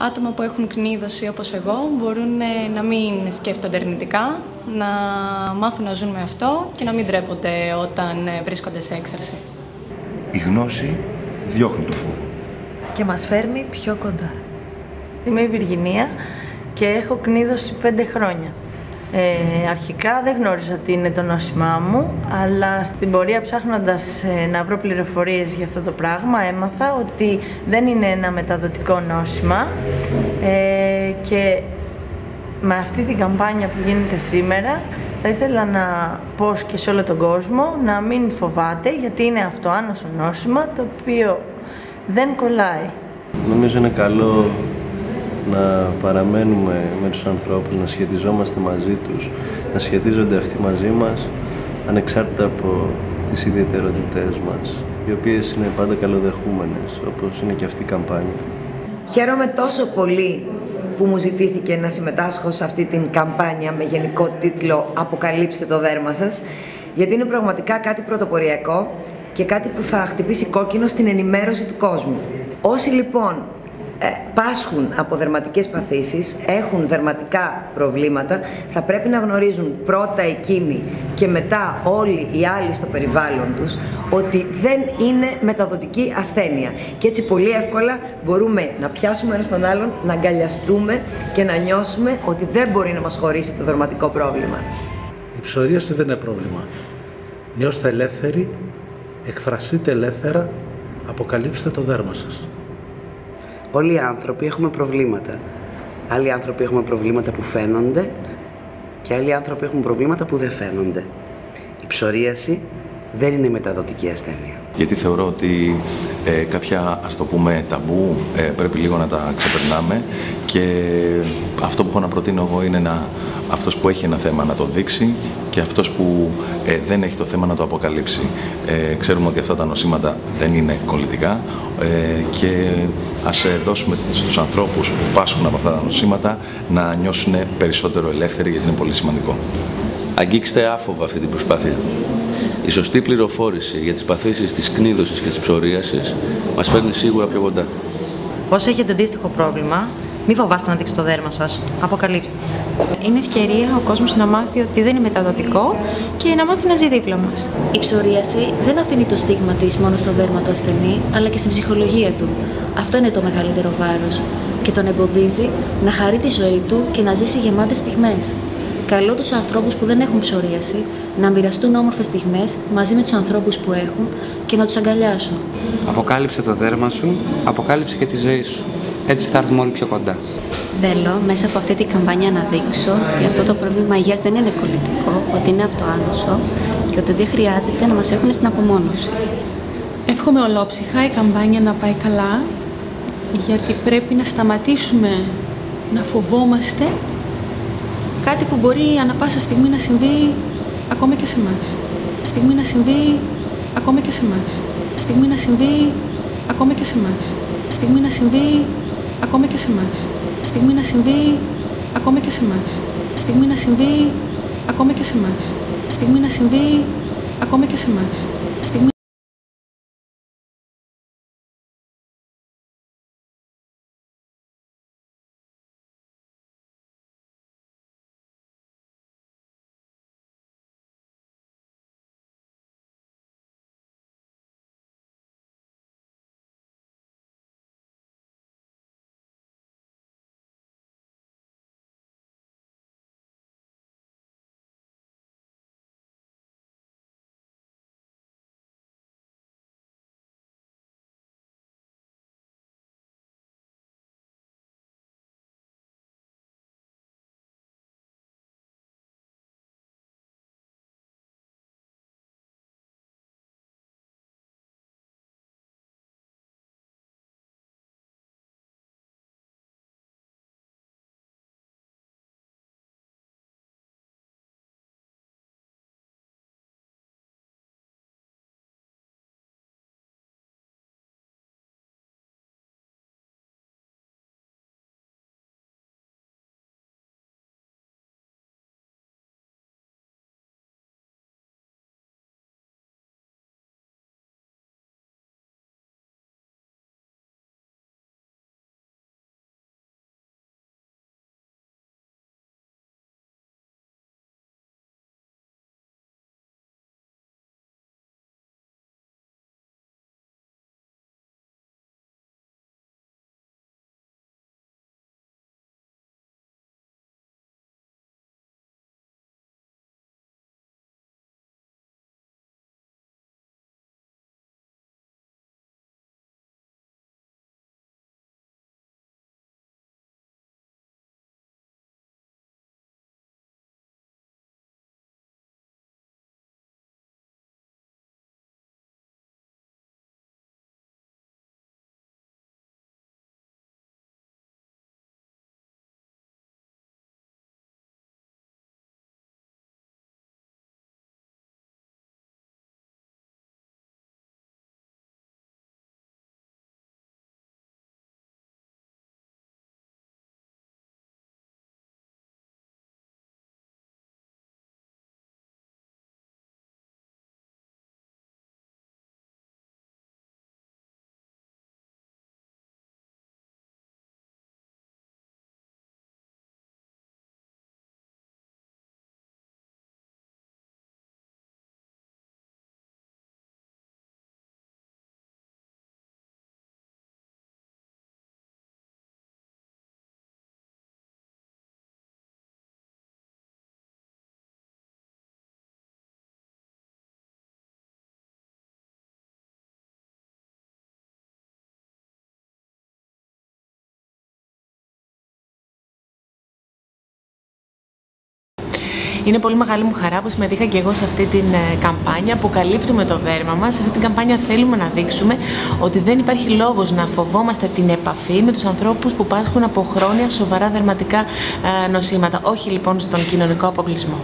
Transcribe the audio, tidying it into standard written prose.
Άτομα που έχουν κνίδωση όπως εγώ μπορούν να μην σκέφτονται αρνητικά, να μάθουν να ζουν με αυτό και να μην ντρέπονται όταν βρίσκονται σε έξαρση. Η γνώση διώχνει το φόβο. Και μας φέρνει πιο κοντά. Είμαι η Βυργινία και έχω κνίδωση 5 χρόνια. Αρχικά δεν γνώριζα τι είναι το νόσημά μου, αλλά στην πορεία ψάχνοντας να βρω πληροφορίες για αυτό το πράγμα έμαθα ότι δεν είναι ένα μεταδοτικό νόσημα και με αυτή την καμπάνια που γίνεται σήμερα θα ήθελα να πω και σε όλο τον κόσμο να μην φοβάται, γιατί είναι αυτοάνωσο νόσημα το οποίο δεν κολλάει. Νομίζω είναι καλό να παραμένουμε με τους ανθρώπους, να σχετιζόμαστε μαζί τους, να σχετίζονται αυτοί μαζί μας, ανεξάρτητα από τις ιδιαιτερότητές μας, οι οποίες είναι πάντα καλοδεχούμενες, όπως είναι και αυτή η καμπάνια. Χαίρομαι τόσο πολύ που μου ζητήθηκε να συμμετάσχω σε αυτή την καμπάνια με γενικό τίτλο «Αποκαλύψτε το δέρμα σας», γιατί είναι πραγματικά κάτι πρωτοποριακό και κάτι που θα χτυπήσει κόκκινο στην ενημέρωση του κόσμου. Όσοι λοιπόν πάσχουν από δερματικές παθήσεις, έχουν δερματικά προβλήματα, θα πρέπει να γνωρίζουν πρώτα εκείνοι και μετά όλοι οι άλλοι στο περιβάλλον τους ότι δεν είναι μεταδοτική ασθένεια. Και έτσι πολύ εύκολα μπορούμε να πιάσουμε ένας τον άλλον, να αγκαλιαστούμε και να νιώσουμε ότι δεν μπορεί να μας χωρίσει το δερματικό πρόβλημα. Η ψωρίαση δεν είναι πρόβλημα. Νιώστε ελεύθεροι, εκφραστείτε ελεύθερα, αποκαλύψτε το δέρμα σας. Όλοι οι άνθρωποι έχουμε προβλήματα. Άλλοι άνθρωποι έχουμε προβλήματα που φαίνονται και άλλοι άνθρωποι έχουν προβλήματα που δεν φαίνονται. Η ψωρίαση δεν είναι μεταδοτική ασθένεια. Γιατί θεωρώ ότι κάποια, ας το πούμε, ταμπού πρέπει λίγο να τα ξεπερνάμε και αυτό που έχω να προτείνω εγώ είναι αυτός που έχει ένα θέμα να το δείξει και αυτός που δεν έχει το θέμα να το αποκαλύψει. Ξέρουμε ότι αυτά τα νοσήματα δεν είναι κολλητικά και ας δώσουμε στους ανθρώπους που πάσχουν από αυτά τα νοσήματα να νιώσουν περισσότερο ελεύθεροι, γιατί είναι πολύ σημαντικό. Αγγίξτε άφοβα αυτή την προσπάθεια. Η σωστή πληροφόρηση για τις παθήσεις της κνίδωσης και της ψωρίασης μας φέρνει σίγουρα πιο κοντά. Όσοι έχετε αντίστοιχο πρόβλημα, μην φοβάστε να δείξετε το δέρμα σας. Αποκαλύψτε. Είναι ευκαιρία ο κόσμος να μάθει ότι δεν είναι μεταδοτικό και να μάθει να ζει δίπλα μας. Η ψωρίαση δεν αφήνει το στίγμα της μόνο στο δέρμα του ασθενή, αλλά και στην ψυχολογία του. Αυτό είναι το μεγαλύτερο βάρος και τον εμποδίζει να χαρεί τη ζωή του και να ζήσει γεμάτες στιγμές. Καλώ τους ανθρώπους που δεν έχουν ψωρίαση να μοιραστούν όμορφες στιγμές μαζί με τους ανθρώπους που έχουν και να τους αγκαλιάσουν. Αποκάλυψε το δέρμα σου, αποκάλυψε και τη ζωή σου. Έτσι θα έρθουμε όλοι πιο κοντά. Θέλω μέσα από αυτή την καμπάνια να δείξω ότι αυτό το πρόβλημα υγείας δεν είναι κολλητικό, ότι είναι αυτοάνωσο και ότι δεν χρειάζεται να μας έχουν στην απομόνωση. Εύχομαι ολόψυχα η καμπάνια να πάει καλά, γιατί πρέπει να σταματήσουμε να φοβόμαστε κάτι που μπορεί ανά πάσα στιγμή να συμβεί ακόμα και σε εμάς. Στιγμή να συμβεί ακόμα και σε εμάς. Στιγμή να συμβεί ακόμα και σε εμάς. Στιγμή να συμβεί ακόμα και σε εμάς. Στιγμή να συμβεί ακόμα και σε εμάς. Στιγμή να συμβεί ακόμα και σε εμάς. Στιγμή να συμβεί ακόμα και σε εμάς. Είναι πολύ μεγάλη μου χαρά που συμμετείχα και εγώ σε αυτή την καμπάνια. Αποκαλύπτουμε το δέρμα μας. Σε αυτή την καμπάνια θέλουμε να δείξουμε ότι δεν υπάρχει λόγος να φοβόμαστε την επαφή με τους ανθρώπους που πάσχουν από χρόνια σοβαρά δερματικά νοσήματα. Όχι λοιπόν στον κοινωνικό αποκλεισμό.